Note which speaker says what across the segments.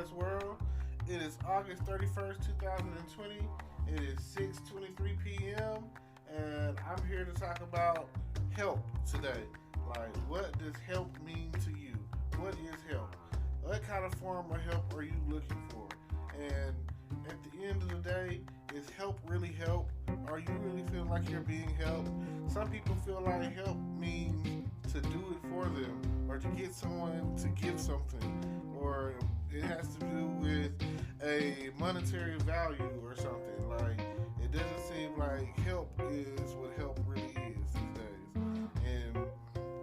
Speaker 1: podcast world. It is August 31st, 2020. It is 6:23 p.m. and I'm here to talk about help today. Like, what does help mean to you? What is help? What kind of form of help are you looking for? And at the end of the day, is help really help? Are you really feeling like you're being helped? Some people feel like help means to do it for them, or to get someone to give something, or it has to do with a monetary value or something. Like, it doesn't seem like help is what help really is these days. And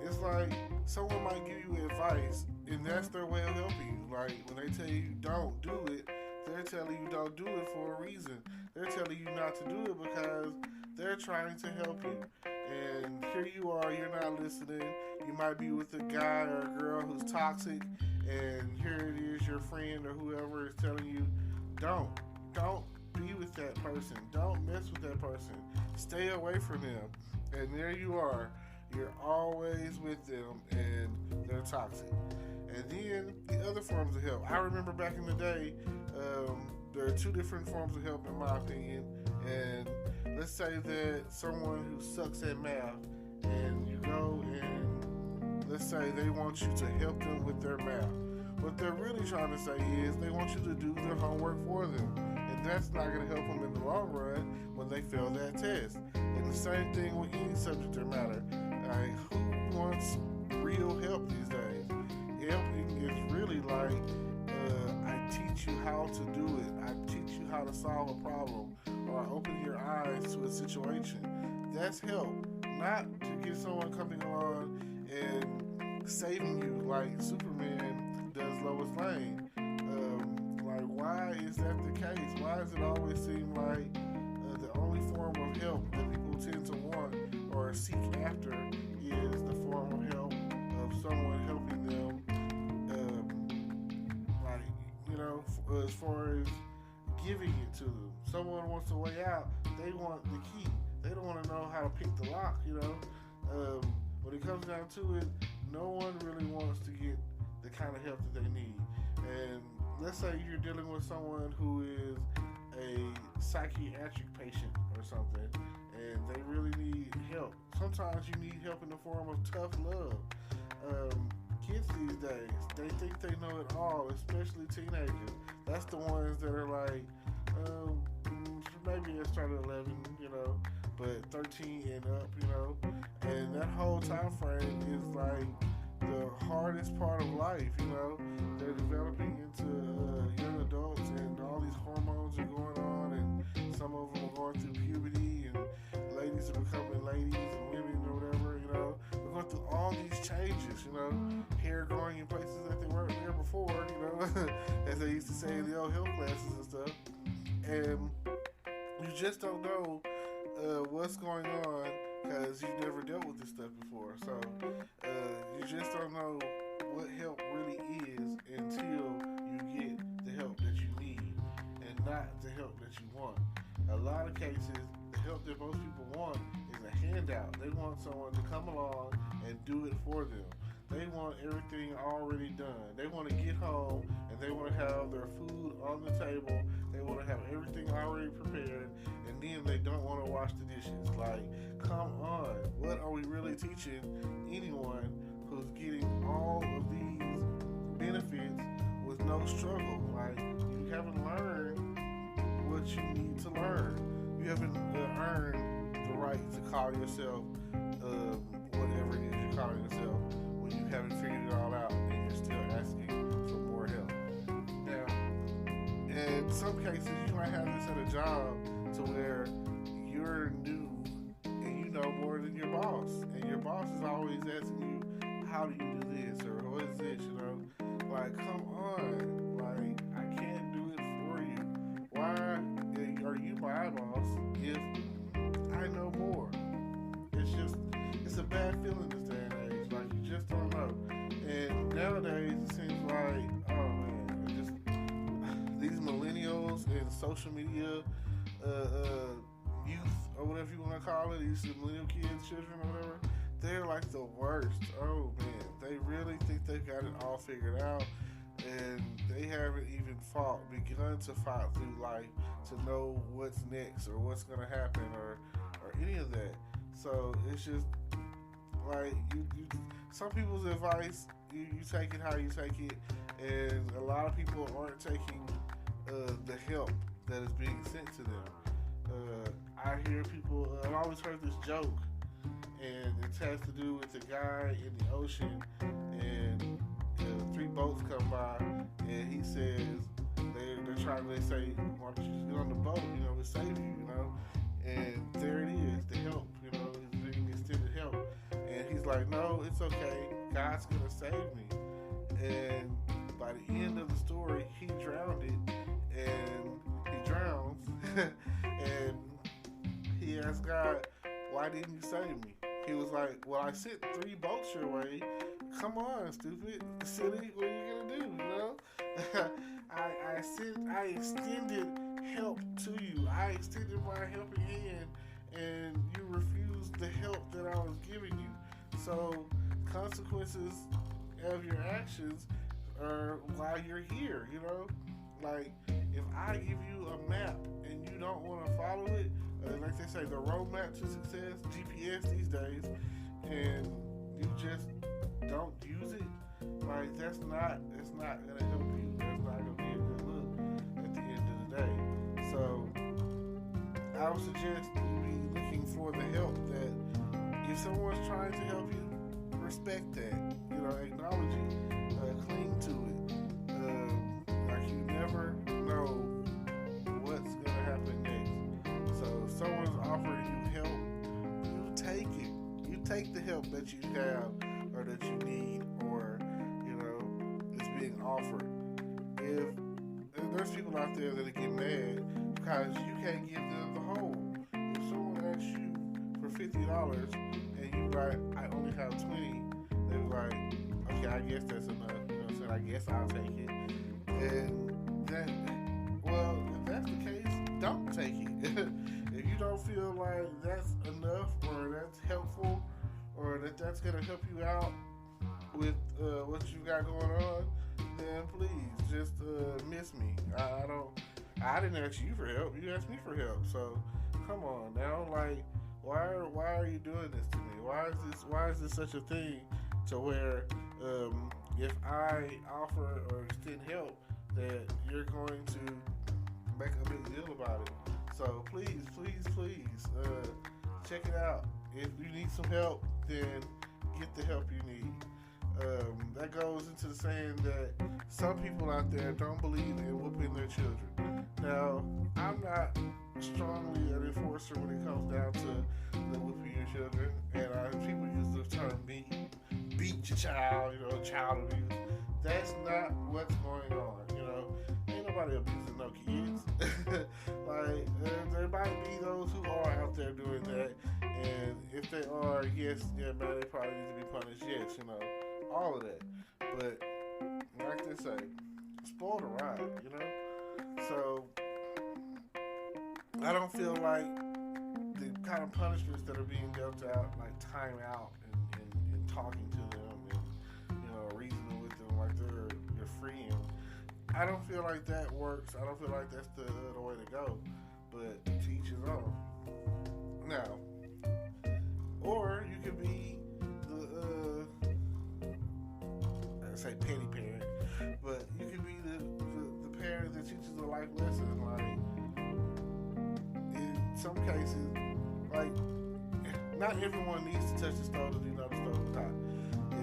Speaker 1: it's like someone might give you advice, and that's their way of helping you. Like, when they tell you don't do it, they're telling you don't do it for a reason. They're telling you not to do it because they're trying to help you. And here you are, you're not listening. You might be with a guy or a girl who's toxic, and here it is, your friend or whoever is telling you, don't be with that person. Don't mess with that person. Stay away from them. And there you are. You're always with them, and they're toxic. And then the other forms of help. I remember back in the day, there are two different forms of help in my opinion. And let's say that someone who sucks at math, and you go and let's say they want you to help them with their math. What they're really trying to say is they want you to do their homework for them. And that's not going to help them in the long run when they fail that test. And the same thing with any subject or matter. Like, who wants real help these days? Helping is really like, I teach you how to do it. I teach you how to solve a problem. Or I open your eyes to a situation. That's help. Not to get someone coming along and saving you like Superman does Lois Lane. Like, why is that the case? Why does it always seem like the only form of help that people tend to want or seek after is the form of help of someone helping them, as far as giving it to them. Someone wants a way out, they want the key. They don't want to know how to pick the lock, When it comes down to it, no one really wants to get the kind of help that they need. And let's say you're dealing with someone who is a psychiatric patient or something, and they really need help. Sometimes you need help in the form of tough love. Kids these days, they think they know it all, especially teenagers. That's the ones that are like, maybe they started 11, but 13 and up, and that whole time frame is like the hardest part of life, They're developing into young adults, and all these hormones are going on, and some of them are going through puberty, and ladies are becoming ladies and women or whatever, We're going through all these changes, hair growing in places that they weren't there before, as they used to say in the old health classes and stuff. And you just don't know what's going on because you've never dealt with this stuff before. So you just don't know what help really is until you get the help that you need and not the help that you want. A lot of cases, the help that most people want is a handout. They want someone to come along and do it for them. They want everything already done. They want to get home and they want to have their food on the table. They want to have everything already prepared, and then they don't want to wash the dishes. Like, come on. What are we really teaching anyone who's getting all of these benefits with no struggle? Like, you haven't learned what you need to learn. You haven't earned the right to call yourself whatever it is you're calling yourself when you haven't figured it all out and you're still asking for more help. Now, in some cases, you might have this at a job to where you're new and you know more than your boss, and your boss is always asking you, how do you do this, or what is this, Like, come on. Like, I can't do it for you. Why are you my boss if I know more? It's a bad feeling this day and age. Like, you just don't know. And nowadays, it seems like, oh man, these millennials and social media youth, or whatever you want to call it, these millennial kids, children, or whatever, they're like the worst. Oh man, they really think they've got it all figured out. and they haven't even begun to fight through life to know what's next or what's gonna happen or any of that. So it's just like you some people's advice, you take it how you take it, and a lot of people aren't taking the help that is being sent to them. I hear people. I've always heard this joke, and it has to do with the guy in the ocean, and three boats come by, and he says they're trying. They say, "Why don't you just get on the boat? You know, it save you. You know." And there it is, the help. You know, it's being extended help, and he's like, "No, it's okay. God's gonna save me." And by the end of the story, he drowned it, and he drowns, and he asked God, "Why didn't you save me?" He was like, "Well, I sent three boats your way. Come on, stupid, silly. What are you gonna do? You know, I extended help to you. I extended my helping hand, and you refused the help that I was giving you. So consequences of your actions are why you're here. You know, like if I give you a map and you don't want to follow it." Like they say, the roadmap to success, GPS these days, and you just don't use it. Like that's not gonna help you. That's not gonna be a good look at the end of the day. So I would suggest you be looking for the help. That if someone's trying to help you, respect that. You know, acknowledge it, cling to it. Like you never know what's gonna happen next. So if someone's offering you help, you take it. You take the help that you have or that you need, or you know, it's being offered. If there's people out there that get mad because you can't give them the whole. If someone asks you for $50 and you like, I only have 20, they're like, okay, I guess that's enough. You know what I'm saying? I guess I'll take it. And that, well, if that's the case, don't take it. If you don't feel like that's enough or that's helpful or that's going to help you out with what you got going on, then please just miss me. I didn't ask you for help. You asked me for help. So come on now. Like, why are you doing this to me? Why is this such a thing to where if I offer or extend help that you're going to make a big deal about it? So please, check it out. If you need some help, then get the help you need. That goes into the saying that some people out there don't believe in whooping their children. Now, I'm not strongly an enforcer when it comes down to the whooping your children, and people use the term beat your child, you know, child abuse. That's not what's going on, you know. Ain't nobody abusing no kids. Like, there might be those who are out there doing that, and if they are, yes, yeah, man, they probably need to be punished, yes, you know, all of that. But, like they say, spoil the ride, you know? So, I don't feel like the kind of punishments that are being dealt out, like time out and talking to them and, you know, reasoning with them like you're freeing. I don't feel like that works. I don't feel like that's the way to go. But to each his own. Now, or you could be the I say petty parent, but you could be the parent that teaches a life lesson. Like in some cases, like not everyone needs to touch the stove to know the stove is hot.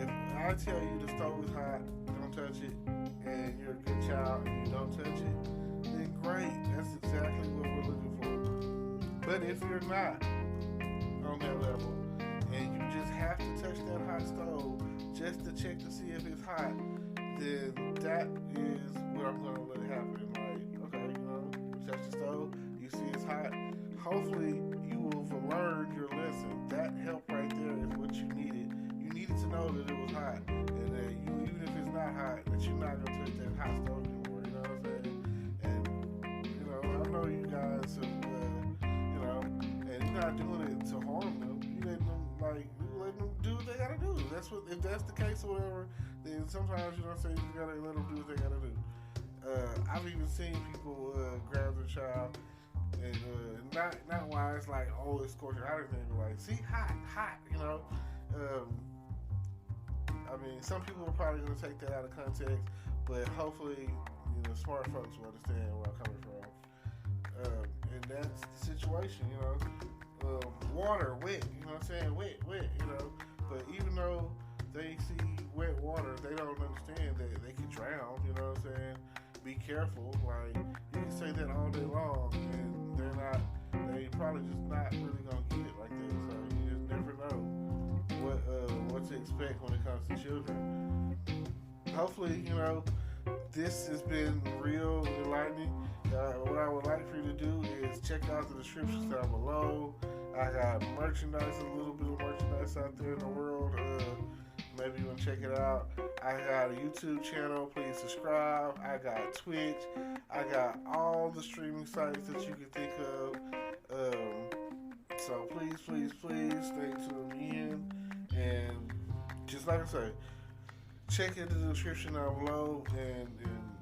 Speaker 1: If I tell you the stove is hot, don't touch it, and you're a good child and you don't touch it, then great. That's exactly what we're looking for. But if you're not on that level and you just have to touch that hot stove just to check to see if it's hot, then that is what I'm going to let happen. Like, okay, you know, you touch the stove, you see it's hot. Hopefully you will have learned your lesson. That help right there is what you needed. You needed to know that it was hot, and that you, even if it's not hot, that you're not going to touch that hot stove anymore. You know what I'm saying? And you know, I know you guys have, you know, and you're not doing it to harm them. You letting them do what they gotta do. if that's the case or whatever, then sometimes you know what I'm saying, you gotta let them do what they gotta do. I've even seen people grab their child and not why it's like, oh, it's scorching hot or anything, but like, see, hot, you know. I mean, some people are probably gonna take that out of context, but hopefully, you know, smart folks will understand where I'm coming from. And that's the situation, you know. Water, wet, you know what I'm saying? Wet, you know. But even though they see wet water, they don't understand that they can drown, you know what I'm saying? Be careful. Like, you can say that all day long, and they probably just not really gonna get it like that. So you just never know what to expect when it comes to children. Hopefully, you know, this has been real enlightening. What I would like for you to do is check out the descriptions down below. I got merchandise, a little bit of merchandise out there in the world. Maybe you want to check it out. I got a YouTube channel. Please subscribe. I got Twitch. I got all the streaming sites that you can think of. So please stay tuned in. And just like I say, check into the description down below and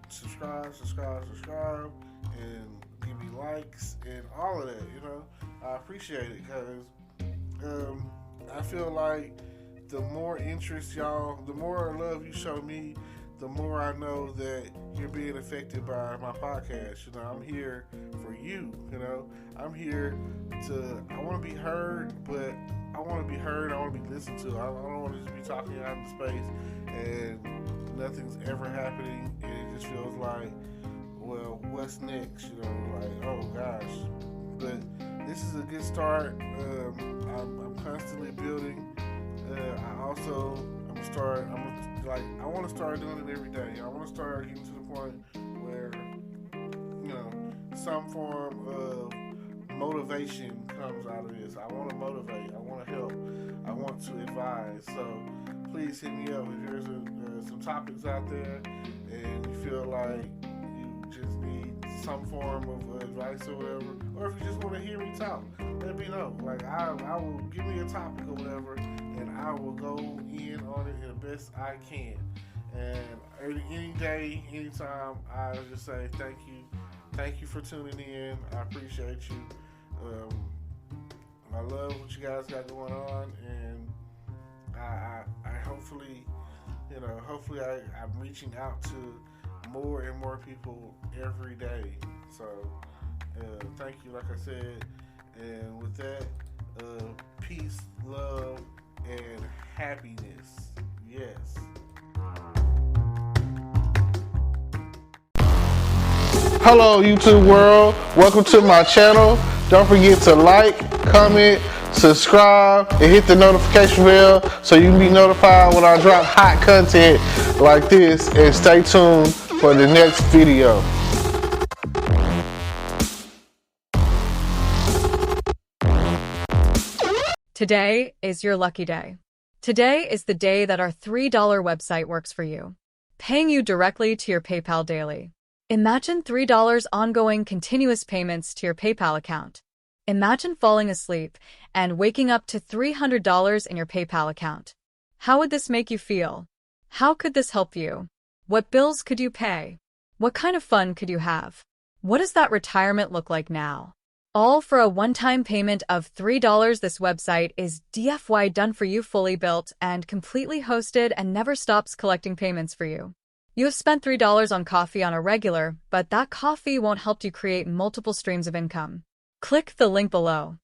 Speaker 1: subscribe, and give me likes and all of that, you know. I appreciate it because I feel like the more interest y'all, the more love you show me, the more I know that you're being affected by my podcast. You know, I'm here for you, you know. I'm here I want to be heard, but I want to be heard, I want to be listened to. I don't want to just be talking out in space and nothing's ever happening, and it just feels like, well, what's next? You know, like, oh gosh. But this is a good start. I'm constantly building. I want to start doing it every day. I want to start getting to the point where, you know, some form of motivation comes out of this. I want to motivate. I want to help. I want to advise. So please hit me up if there's some topics out there and you feel like you just need some form of advice or whatever, or if you just want to hear me talk, let me know. Like, I will give me a topic or whatever, and I will go in on it in the best I can. And any day, anytime, I just say thank you for tuning in. I appreciate you. I love what you guys got going on, and I hopefully, you know, I'm reaching out to more and more people every day. So thank you, like I said. And with that, peace, love, and happiness. Yes. Hello, YouTube world. Welcome to my channel. Don't forget to like, comment, subscribe, and hit the notification bell so you can be notified when I drop hot content like this. And stay tuned for the next video.
Speaker 2: Today is your lucky day. Today is the day that our $3 website works for you, paying you directly to your PayPal daily. Imagine $3 ongoing continuous payments to your PayPal account. Imagine falling asleep and waking up to $300 in your PayPal account. How would this make you feel? How could this help you? What bills could you pay? What kind of fun could you have? What does that retirement look like now? All for a one-time payment of $3. This website is DFY done for you, fully built and completely hosted, and never stops collecting payments for you. You have spent $3 on coffee on a regular, but that coffee won't help you create multiple streams of income. Click the link below.